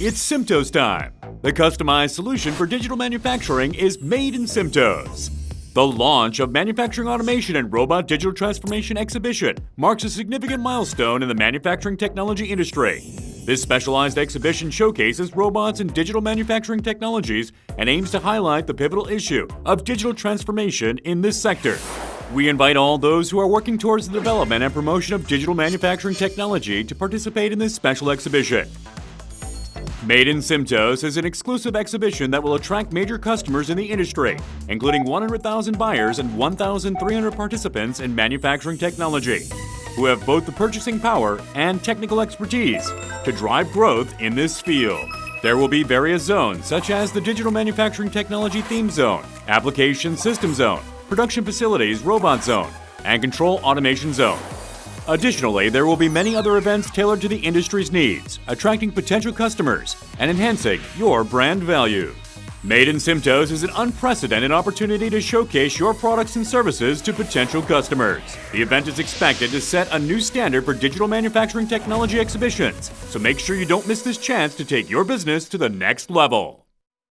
It's SIMTOS time. The customized solution for digital manufacturing is made in SIMTOS. The launch of Manufacturing Automation and Robot Digital Transformation Exhibition marks a significant milestone in the manufacturing technology industry. This specialized exhibition showcases robots and digital manufacturing technologies and aims to highlight the pivotal issue of digital transformation in this sector. We invite all those who are working towards the development and promotion of digital manufacturing technology to participate in this special exhibition. Made in SIMTOS is an exclusive exhibition that will attract major customers in the industry, including 100,000 buyers and 1,300 participants in manufacturing technology, who have both the purchasing power and technical expertise to drive growth in this field. There will be various zones such as the Digital Manufacturing Technology Theme Zone, Application System Zone, Production Facilities Robot Zone, and Control Automation Zone. Additionally, there will be many other events tailored to the industry's needs, attracting potential customers and enhancing your brand value. Made in SIMTOS is an unprecedented opportunity to showcase your products and services to potential customers. The event is expected to set a new standard for digital manufacturing technology exhibitions, so make sure you don't miss this chance to take your business to the next level.